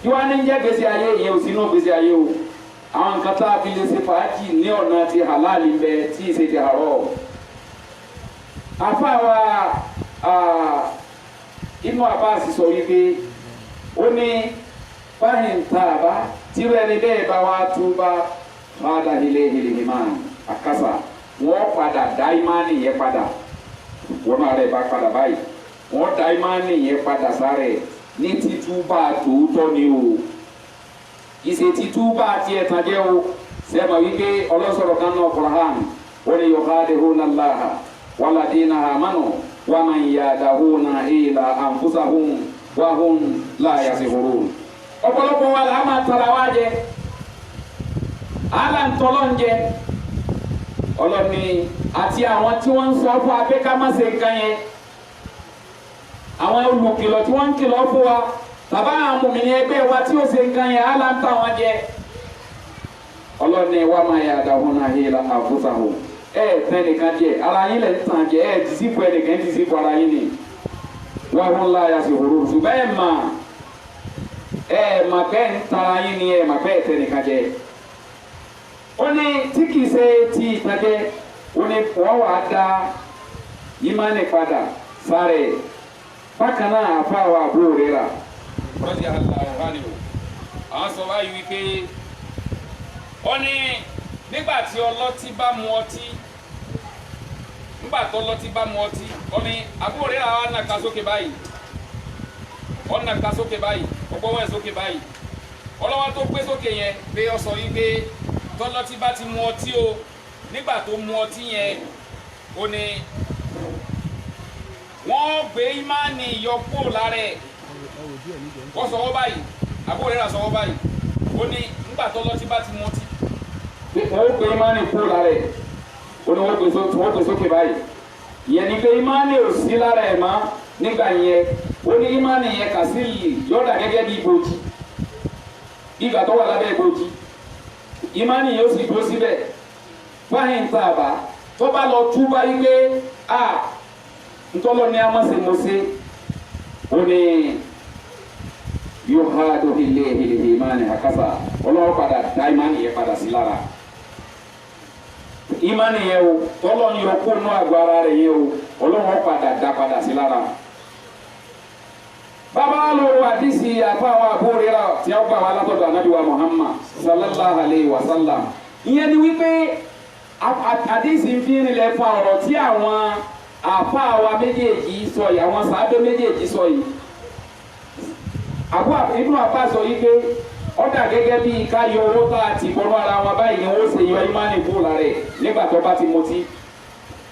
kí wọ́n ní jẹ́ gbèsè ayé ìyẹn ò sínú gbèsè ayé o àwọn nǹkan tá a fi lè ṣe fàájì ní ọ̀nà ti halal bẹ tí ì ṣe ti haram. àfàwà Ibn Abbas sọ wípé ó ní fáhìn tààbá tí wọ́n ẹni bẹ́ẹ̀ bá wá túbá fàdà ilé ìmáàní àkàsà wọ́n padà dá ìmáàní yẹn padà wọ́n náà rẹ̀ bá padà báyìí wọ́n dá ìmáàní yẹn padà sáré ní títúbà tòótọ́ ni o ìṣe títúbà tiẹ̀ tán jẹ́ o sẹ́mi wípé ọlọ́sọ̀rọ̀ kan náà Qur'an ó ní yukhadi'una Allaha walladhina amanu wa man yad'una ila anfusahum wa hum la yash'urun. ọ̀pọ̀lọpọ̀ wa la máa tara wa jẹ ala ń tọ́lọ́ ń jẹ ọlọ́ni àti àwọn tí wọ́n ń sọ fún abẹ́ ká má ṣe nǹkan yẹn àwọn olùkìlọ̀ tí wọ́n ń kìlọ̀ fún wa bàbá àwọn mùmìnì ẹgbẹ́ wa tí ó ṣe nǹkan yẹn ala ń tà wọ́n jẹ ọlọ́ni wa máa yà dáhùn náà hìlà àfúsàhù tẹ́nìkan jẹ ara yín lẹ̀ ń tàn jẹ dìsípù ẹnìkan dìsípù ara yín ni wà hún láyà sí òru ṣùgbọ́n mà bẹ́ẹ̀ ń tara yín ni mà bẹ́ẹ̀ tẹ́nìkan jẹ ó ní tí kìí ṣe ti ìtàjẹ ó ní wọ́n wàá da ìmánì padà sáré bákan náà àfàwà àbúrò rẹ̀ rà. rọ́ọ̀dì aláwọ̀ o àwọn sọ báyìí wípé ó ní nígbà tí ọlọ́tí bá mu ọtí nígbà tó ọlọ́tí bá mu ọtí ó ní àbúrò rẹ̀ rà wà nàka sókè báyìí ó nàka sókè báyìí ọgbọ́n ẹ̀ sókè báyìí ọlọ́wọ́ tó gbé sókè yẹn pé ọ sọ wípé tọ́lọ́tí bá ti mu ọtí o nígbà tó mu ọtí yẹn ó ní wọ́n gbé ìmánì yọkú lára ẹ̀ wọ́n sọ wọ́n báyìí àbúrò rẹ̀ rà sọ wọ́n báyìí ó ní nígbà tọ́lọ́tí bá ti mu ọtí wọ́n gbé ìmánì kú lára ẹ̀ ó ní wọ́n gbé sókè báyìí ìyẹn ni pé ìmánì ò sí lára ẹ̀ mọ́ nígbà yẹn ó ní ìmánì yẹn kà sí yọ̀ọ́dà gẹ́gẹ́ bí ibojì ìgbà tó wà lábẹ́ ibojì ìmánì yóò sì dúró síbẹ̀ fáyín tá a bá tó bá lọ túbá yí pé ntọ́lọ́ ní amásèmọ́sẹ́ ó ní yóò ha dókè lé ìmánì àkàsà ọlọ́wọ́ padà dá ìmánì yẹn padà sí lára ìmánì yẹn o tọ́lọ́ ń yọ kó nú àgọ́ ara rẹ̀ yẹn o ọlọ́wọ́ padà dá padà sí lára. bàbá lóru àdìsí àfàwọn àbúrò rẹ̀ tí a gbà wá látọ̀dọ̀ anábìwá Muhammad sallallahu alayhi wa sallam ìyẹn ni wípé àdìsí ń fi rinlẹ̀ fún ọ̀rọ̀ tí àwọn àfàwa méjèèjì sọ yìí àwọn sàábé méjèèjì sọ yìí Ibn Abbas sọ yìí pé ọ̀dà gẹ́gẹ́ bí ká yọ owó tá a ti bọ́nú ara wọn báyìí ni wọ́n ṣe yọ ìmánì kúrò lára ẹ̀ nígbà tó bá ti mutí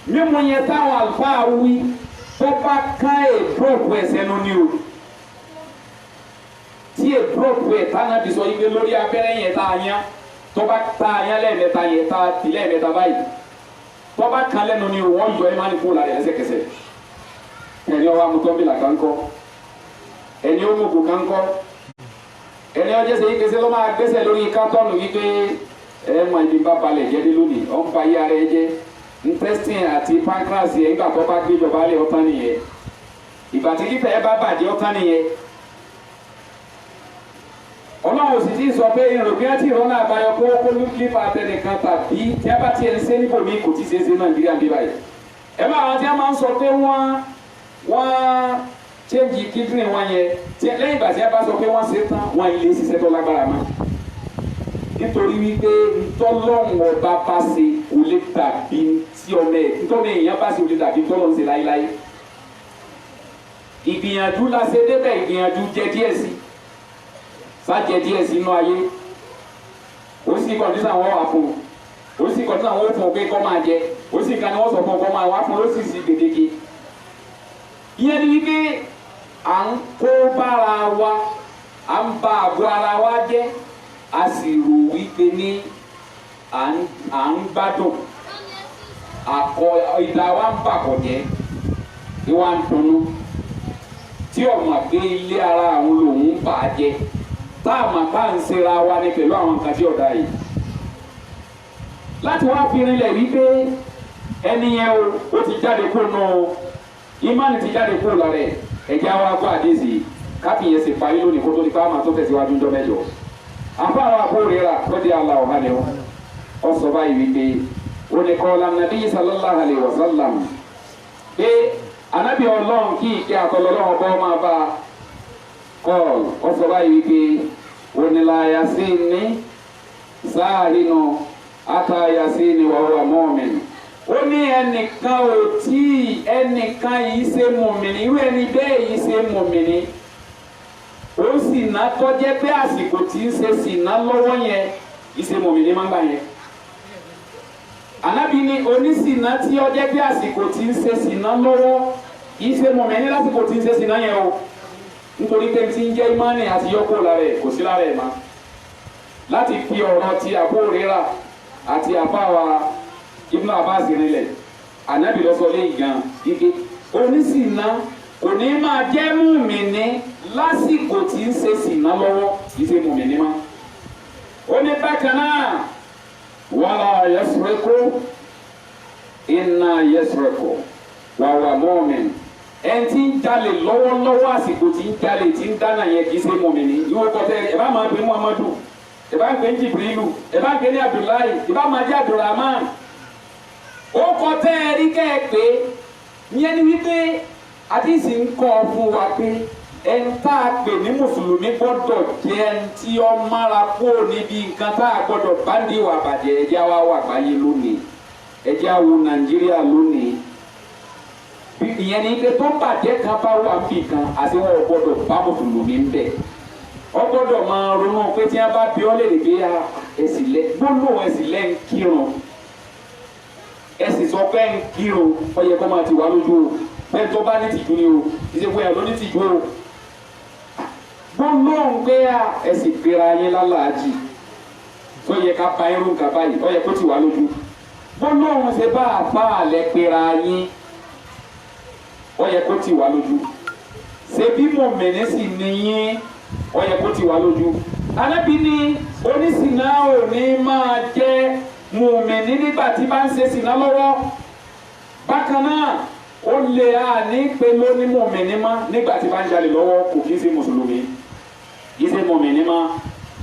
mímu yẹn táwọn àlùfáà wí tó bá ká èdúrọ̀pù ẹ̀sẹ̀ nù ní o tí èdúrọ̀pù ẹ̀ tánà bí sọ yìí pé lórí abẹ́rẹ́ yẹn tá a yán tó bá tá a yán lẹ́ẹ̀mẹ́ta yẹn tá a tì lẹ́ẹ̀mẹ́ta báyìí tó bá kan lẹ́nu ni wọ́n yọ ìmánì kúrò lára ẹ̀ lẹ́sẹ̀kẹsẹ̀ ẹni ọwọ́ amútọ́bìlà kan kọ́ ẹni ó mọ̀gò kan kọ́ ẹni ọjọ́ sẹ́yìn kẹsẹ́ ló máa gbẹ́sẹ̀ lórí kátọ́ọ̀nù wípé ẹ mọ ibi bá balẹ̀ jẹ́ dé lónìí ọ̀n fa yí ara ẹ jẹ́ intestine àti pancreas yẹn nígbà tó bá gbé ìjọba lé ọ̀tán nìyẹn ìgbà tí kíkẹ́ ẹ bá bàjẹ́ ọ̀tán nìyẹn ọlọ́run sì ti sọ pé ìrògbé tí ìrọ́nà àbáyọ kó kó nípa àtẹnìkan tàbí tí a bá tiẹ̀ ń ṣe níbòmí kò tí ì ṣe é ṣe Nàìjíríà bí báyìí ẹ bá àwọn tí a máa ń sọ pé wọ́n change kidney wọn yẹn tí lẹ́yìn ìgbà tí a bá sọ pé wọ́n ṣe tán wọ́n ilé ṣiṣẹ́ tó lágbára mọ́ nítorí wípé ntọ́lọ́hún ọba bá ṣe kò lè dàbí tí ọmọ ẹ̀ ntọ́lọ́ èèyàn bá ṣe kò lè dàbí tọ́lọ́ ń ṣe láéláé ìgbìyànjú la ṣe débẹ̀ ìgbìyànjú jẹ díẹ̀ sí sájẹ díẹ̀ sí inú ayé ó sì kọ̀ǹdíṣà wọn wà fún ó sì kọ̀ǹdíṣà wọn fún pé kọ́ máa jẹ ó sì kan ní wọ́n sọ fún ọkọ̀ máa wá fún ó sì sí gbèdéke ìyẹn ni wípé à ń kó bára wa à ń ba àgọ́ ara wa jẹ́ a sì rò wípé ní à ń gbádùn ìdá wa ń bàkọ̀ jẹ́ ìwà ń dunnú tí ọmọ gbé ilé ara àwọn lòun bà á jẹ́ tá a mà bá ń ṣera wa ní pẹ̀lú àwọn nǹkan tí ọ̀dà yìí láti wá fi rinlẹ̀ wípé ẹni yẹn o ti jáde kó nù ìmánì ti jáde kó lára ẹ̀ ẹ̀jẹ̀ àwọn akọ àdéhìí káfíyèsí sì parí lónìí kó tó di fáwọn tó tẹ̀síwájú ńjọ́ mẹ́jọ. àfáwọn àbúrẹ́ra lọ́dí aláwọ̀ hàn ní ọ sọ báyìí wípé oníkọ́lá nàbí sallallahu alayhi wa sallam pé anábì ọlọ́run kí ìkẹ́ àtọ́lọ́lọ́run bọ́ máa bá kọ́ọ̀lù ọ sọ báyìí wípé onílàyà sí ní sáàhínú àtàyà sí ní wàhùwà mọ́ọ̀mìn. ó ní ẹnìkan ò tí ẹnìkan yìí ṣe mọ̀mìnì irú ẹni bẹ́ẹ̀ yìí ṣe mọ̀mìnì ó sì ná tọ́jẹ́ pé àsìkò tí ń ṣe sì ná lọ́wọ́ yẹn yìí ṣe mọ̀mìnì máa ń gbà yẹn. ànábì ní oníṣìná tí ó jẹ́ pé àsìkò tí ń ṣe sì ná lọ́wọ́ yìí ṣe mọ̀mìnì lásìkò tí ń ṣe sì ná yẹn o nítorí pé tí ń jẹ́ ìmánì àti yọkó lára ẹ̀ kò sí lára ẹ̀ má láti fi ọ̀rọ̀ ti Abu Hurairah àti àfáwà Ibn Abbas rinlẹ̀ ànábì ló sọ léyìí gan ike oníṣìná kò ní máa jẹ́ mùmìnì lásìkò tí ń ṣe sìná lọ́wọ́ kì í ṣe mùmìnì má. ó ní bákan náà wala yasriqu inna yasriqu wa huwa mu'min ẹn tí ń jalè lọ́wọ́lọ́wọ́ àsìkò tí ń jalè tí ń dáná yẹn kì í ṣe mùmìnì ìwọ kọtẹ ẹ bá máa gbé Muhammadu ẹ bá gbé Jibrilu ẹ bá gbé ní Abdullahi ẹ bá máa jẹ Abdulrahman ó kọtẹ ẹ rí kẹ́ ẹ pé ìyẹn ni wípé àdìsí ń kọ́ fún wa pé ẹni tá a pè ní mùsùlùmí gbọ́dọ̀ jẹ́ ẹni tí ó mára kó níbi nǹkan tá a gbọ́dọ̀ bá ní ìwà àbàjẹ́ ẹ̀jẹ̀ wa wà gbáyé lónìí ẹ̀jẹ̀ wo Nàìjíríà lónìí ìyẹn ni pé tó bàjẹ́ kan bá wà níbì kan àti wọn ò gbọ́dọ̀ bá mùsùlùmí ń bẹ̀ ọ gbọ́dọ̀ máa ronú pé tí wọ́n bá bí ọ lè rí pé ẹ̀sìn lẹ gbólóhùn ẹ̀sìn lẹ́ ń kírun ẹ̀sìn sọ pé ń kírun ó yẹ kó máa ti wà lójú o bẹ́ẹ̀ tó bá ní tìjú ni o ìṣègùn ẹ̀ ló ní tìjú o gbólóhùn pé ẹ̀sìn pera yín lálàájì tó yẹ ká ba irú nǹkan báyìí ó yẹ kó ti wà lójú gbólóhùn ṣe bá àfa àlẹ́ pera yín ó yẹ kó ti wà lójú ṣe bí mọ̀mẹ́ni sì níyín ó yẹ kó ti wà lójú Ànábì ní oníṣìnà ò ní máa jẹ́ mọ̀mẹ́ni nígbà tí bá ń ṣe ṣìnà lọ́wọ́ bákan náà ó lè ní pé lóní mọ̀mẹ́ni má nígbà tí bá ń jalè lọ́wọ́ kò kí ń ṣe mùsùlùmí kì í ṣe mọ̀mẹ́ni má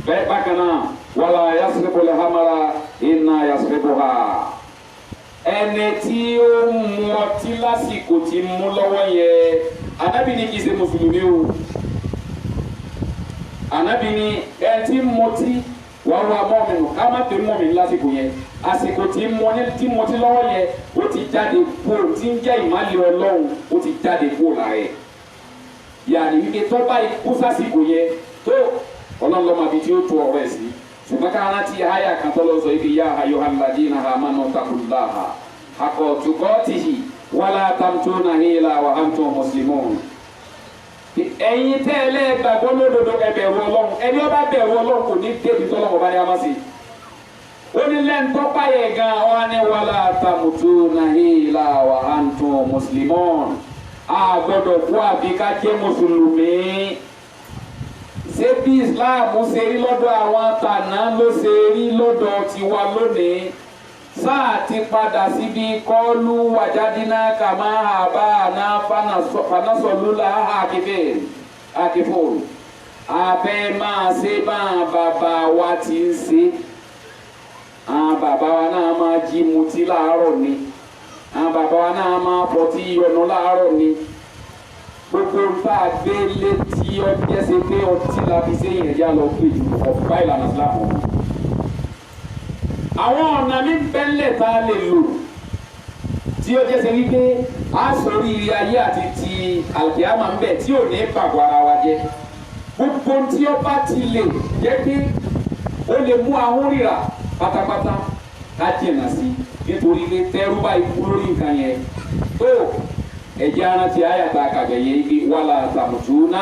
bẹ́ẹ̀ bákan náà wàlá yasriqu al-hamara inna yasriquha ẹni tí ó mu ọtí lásìkò tí mú lọ́wọ́ yẹ Ànábì ní kì í ṣe mùsùlùmí o Ànábì ní ẹni tí mọtí wàá wà mọ́mìnù ká má pè mọ́mìnù lásìkò yẹn àsìkò tí mọtí lọ́wọ́ yẹ ó ti jáde kúrò tí ń jẹ́ ìmálẹ̀ Ọlọ́run ó ti jáde kúrò lára ẹ̀ yàrá wípé tó bá ikú sásìkò yẹ tó Ọlọ́run lọ́mọ àbí tí ó tó ọ̀rọ̀ ẹ̀ sí ṣùgbọ́n ká rántí àyà kan tó lọ sọ ibi yá ayyuhal ladina amanu taqullaha haqqa tuqatihi wala tamutuna illa wa antum muslimun. ẹ̀yin tẹ́lẹ̀ gbàgbọ́ lódodo ẹ bẹ̀rù Ọlọ́run ẹni ó bá bẹ̀rù Ọlọ́run kò ní débi tọ́lọ́run bá ní amásí. ó ní lẹ́ńtọ́ páyẹ̀ gan ọ́ ní wala tamutuna illa wa antum muslimun. a gbọ́dọ̀ kú àbí ká jẹ́ mùsùlùmí. ṣé bí Islam ṣe rí lọ́dọ̀ àwọn tànà ló ṣe rí lọ́dọ̀ tiwa lónìí sáà ti padà síbi kọ́lù wàjádínà kàmá àbá àná fanasọ̀lúlà àkìfò abẹ́ máa ṣe bá bàbá wa ti ń ṣe bàbá wa náà máa jí mutí láàárọ̀ ni bàbá wa náà máa fọtí yọnu láàárọ̀ ni gbogbo nta gbé létí ọjọ́ ṣe pé ọtí la fi ṣe yẹn yá lọ pé ju ọ̀pá ìlànà Ìsìlámù. àwọn ọ̀nà mi bẹ́lẹ̀ tá a lè lò tí ó jẹ́ ṣe wípé a sọ̀rọ̀ ìrì ayé àti ti àlùkìyámà ń bẹ̀ tí ò ní pàgọ́ ara wa jẹ́ gbogbo tí ó bá ti lè jẹ́ pé ó lè mú ahọ́n rírà pátápátá ká jìnnà sí nítorí pé tẹ́rú bá ikú lórí nǹkan yẹn tó ẹjẹ arántí ayàtà kàgbẹ̀yẹ ibi wàlà tàmùtúnà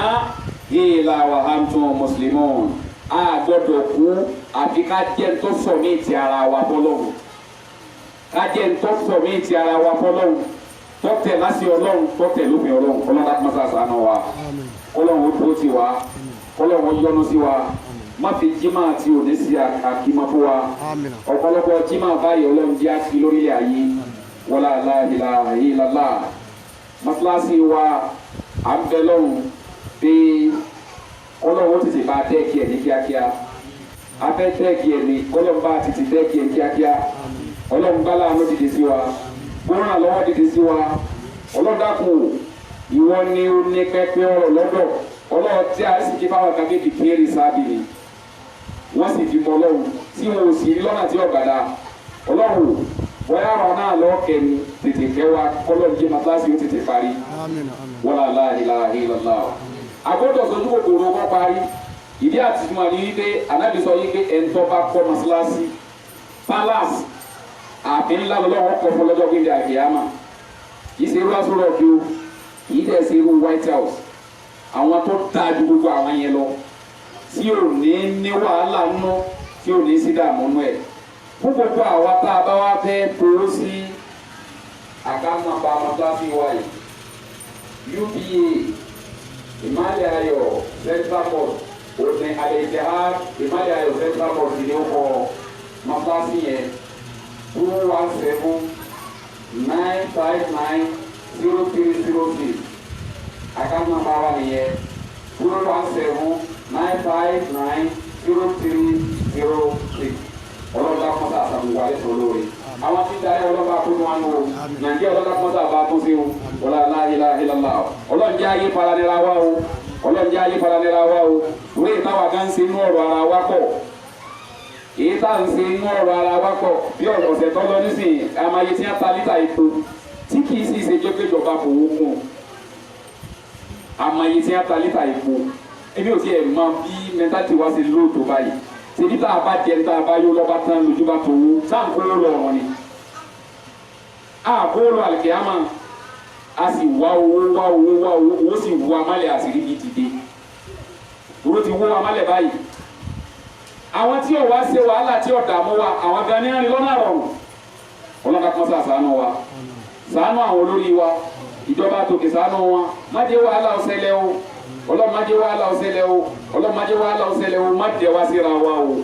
illa wa antum muslimun a gbọ́dọ̀ kú àfi ká jẹ́ ntọ́ sọ̀mí ti ara wa fọlọ́run ká jẹ́ ntọ́ sọ̀mí ti ara wa fọlọ́run tọ́tẹ̀ láti Ọlọ́run tọ́tẹ̀ lófin Ọlọ́run Ọlọ́run láti máa sàánú wa Ọlọ́run ó tó ti wa Ọlọ́run ó yọ́nú sí wa má fi jimá tí ò ní sí àkímọ́ fún wa ọ̀pọ̀lọpọ̀ jimá báyìí Ọlọ́run jẹ́ àti lórílẹ̀ ayé wala la ilaha illallah masalasi wa à ń bẹ lọ́rùn pé ọlọ́run tètè bá dẹ́ẹ̀kì ẹ̀ ní kíákíá afẹ́ dẹ́ẹ̀kì ẹ̀ ní ọlọ́run bá tètè dẹ́ẹ̀kì ẹ̀ ní kíákíá ọlọ́run bá láàánú dìde sí wa gbọ́nrán àlọ́wọ́ dìde sí wa ọlọ́run dákun ìwọ ni ó ní pẹ́pẹ́ ọ̀rọ̀ lọ́dọ̀ ọlọ́run tí a sì jí báwọn kan kéde kéré sábìlì wọ́n sì fi mọ ọlọ́run tí wọn ò sì rí lọ́nà tí ọ̀gbàdà ọlọ́run bóyá ọ̀rọ̀ náà lọ́ọ̀kẹ́ ni tètè kẹ́ wa kọ́lọ́ọ̀dù jẹ́ matilasi ó tètè parí wala la ilaha illallah agbọ́dọ̀ sojú kòkòrò wọn parí ìdí àtìmọ̀ ní wípé Ànábì sọ yí pé ẹ̀ńtọ́ bá kọ́ matilasi palace ààfin ńlá lọ́wọ́ kọ́ fún lọ́jọ́ gbé àkèyàmà yìí ṣe irú asọ́rọ̀ kí o yìí dẹ̀ ṣe irú White House àwọn tó dáa ju gbogbo àwọn yẹn lọ tí ò ní wàhálà nínú tí ò ní sí dààmú nínú ẹ̀ fún gbogbo àwa tá a bá wá fẹ́ fowó sí àkáǹtì nàmbà matilasi wa yìí UBA Ìmàlẹ̀ Ayọ̀ Central Mosque òní Al-Ittihad Ìmàlẹ̀ Ayọ̀ Central Mosque ní ọkọ̀ matilasi yẹn 217-959-0306 àkáǹtì nàmbà wa nìyẹn 217-959-0306 ọlọ́dà kọ́ńtà àtàkùn wálé tó lóore àwọn tí darí ọlọ́ba tó wọn lò nàìjíríà ọlọ́dà kọ́ńtà bá tó sí o ọlọ́dà ilàhílàlá ọlọ́njẹ́ ayé paranira wa o ọlọ́njẹ́ ayé paranira wa o wúlò ìtawà kan ṣe inú ọ̀rọ̀ ara wa pọ̀ èyí tá à ń ṣe inú ọ̀rọ̀ ara wa pọ̀ bí ọ̀sẹ̀ tó lọ nísìnyí amáyé tí wọ́n ta lítà epo tí kì í sì ṣe jẹ́ pé ìjọba fowó kún amáyé tí wọ́n ta lítà epo ebi ò tiẹ̀ mọ bí mẹ́tàtì wá sí lóòótọ́ báyìí tẹbi tá a bá jẹ tá a bá yọ lọ́ba tán lójú bá tó wó sáà kó lọ ọ̀rọ̀ ni a kó lọ àlìkèyàmà a sì wá owó sì wú amálẹ̀ àṣírí bíi ti dé owó ti wó amálẹ̀ báyìí àwọn tí ò wá ṣe wàhálà tí ò dààmú wa àwọn gan ní àárín lọ́nà rọrùn ọlọ́dà kan ṣàánú wa ṣàánú àwọn olórí wa ìjọba tòkè ṣàánú wọn má jẹ́ wàhálà ó ṣẹlẹ̀ o ọlọ́mọdé wàhálà ọ̀sẹ̀lẹ̀ o ọlọ́mọdé wàhálà ọ̀sẹ̀lẹ̀ o má dẹ̀ wá síra wa o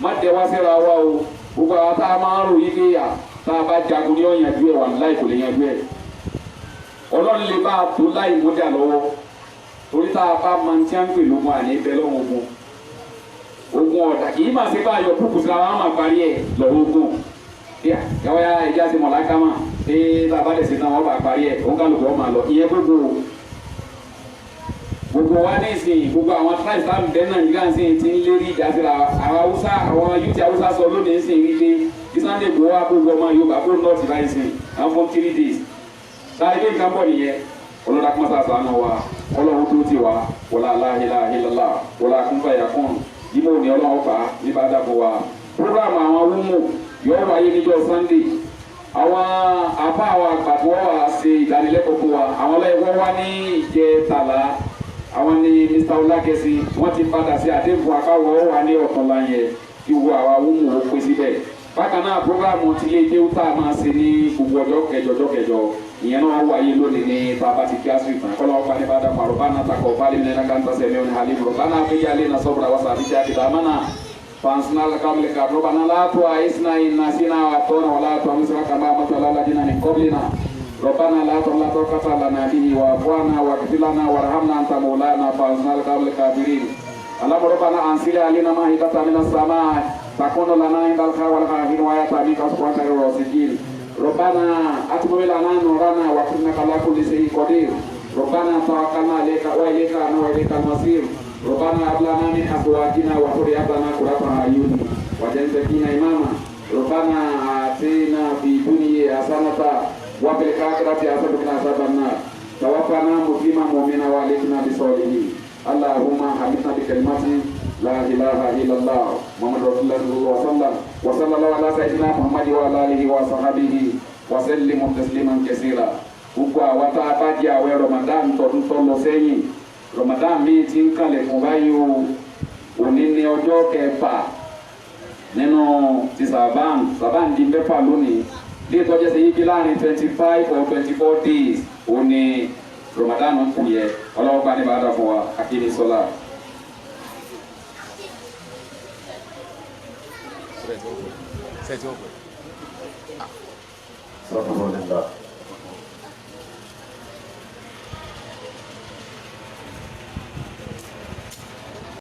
má dẹ̀ wá síra wa o gbogbo àwọn tá a máa ń rò yí pé yà tá a bá jagun ní ọ̀yànjú ẹ̀ wà láì kò lè yanjú ẹ̀ ọlọ́run lè bá a tó láì mọ́jà lọ́wọ́ torí tá a bá máa ń tí a ń pè lógun àní bẹ́ẹ̀ lọ́wọ́ ogun ọ̀dà kì í máa ṣe bá a yọ kúkú síra wa máa parí ẹ̀ lọ́wọ́ ogun yàwó ya ẹja ti mọ̀lá ká mà pé tá a bá lè ṣe náà wọ́n bá parí ẹ̀ òun kálukú ọ̀ máa lọ ìyẹn gbogbo wa ní ìsìn gbogbo àwọn tribes táwọn bẹ́ẹ̀ Nàìjíríà ń sìn ti ń lérí ìjà síra àwọn Haúsá àwọn yúti Haúsá sọ lónìí ń sìn wípé Sunday gbowó àgbogbo ọmọ Yorùbá kó nọ́ọ̀tì báyìí sìn àwọn fún 3 days sáré bí nǹkan bọ̀ nìyẹn ọlọ́dà kọ́mọ́sá sànù wa ọlọ́run tó ti wa wọlá aláhìláhìlálá wọlá kúnfàyà kún yíbo ní ọlọ́run fà ní bá dàbọ̀ wa programu àwọn wúmù yóò wáyé níjọ́ Sunday àwọn àbá àwọn àgbàdo wa ṣe ìdánilẹ́kọ̀ọ́ fún wa àwọn ọlọ́yẹ̀wọ́ wá ní ìjẹtàlá àwọn ní Mr. Ọlákẹ́sí wọ́n ti padà sí àdéhùn àbáwọ̀ wà ní ọ̀tọ̀lá yẹn kí wo àwa wúmù ó pé síbẹ̀ bákan náà programu ti lé dé tá a máa ṣe ní gbogbo ọjọ́ kẹjọ ìyẹn náà wáyé lónìí ní bàbá ti kí asiri fún akọ́lọ́ ọ̀pá ní bàdà pàrọ̀ bá náà takọ̀ ọ̀pá lẹ́nu ẹ̀ka ń tọ́sẹ̀ ní ọ̀nà àlẹ́ bùrọ̀ bá náà fi yálé náà sọ́bùrà wá sàbí jáde dàmá náà fansina kamle ka roba na latu aisna inna sina wa tona wala tu amsra kama matala ladina min qablina ربنا لا طاقة لنا به واعفونا واغفر لنا وارحمنا أنت مولانا فانصرنا على القوم الكافرين اللهم ربنا أنزل علينا مائدة من السماء تكون لنا عند الخير والخير وآية منك سبحانك الرازقين ربنا أتمم لنا نورنا وإنك على كل شيء قدير ربنا توكلنا عليك وإليك المصير ربنا هب لنا من أزواجنا وذرياتنا قرة أعين واجعلنا إماما ربنا آتنا في الدنيا حسنة وفي الآخرة حسنة وقنا عذاب النار توفنا مسلما مؤمنا والحقنا بالصالحين اللهم حمدنا بكلمات لا إله إلا الله محمد رسول الله صلى الله عليه وسلم وصلى الله على سيدنا محمد وعلى آله وصحبه وسلم تسليما كثيرا gbogbo àwọn tá a bá jẹ àwẹ̀ Ramadan tọdún tó lọ sẹ́yìn Ramadan míì ti ń kalẹ̀ fún báyìí o òní ní ọjọ́ kẹfà nínú ti Sàbán di mẹ́fà lónìí bí ìtọ́jú ṣe yíbi láàrin 25 or 24 days ó ní Ramadan ń kù yẹ ọlọ́wọ́ bá ní bá dà fún wa akíní sọlá. Sọ́kùnrin nígbà.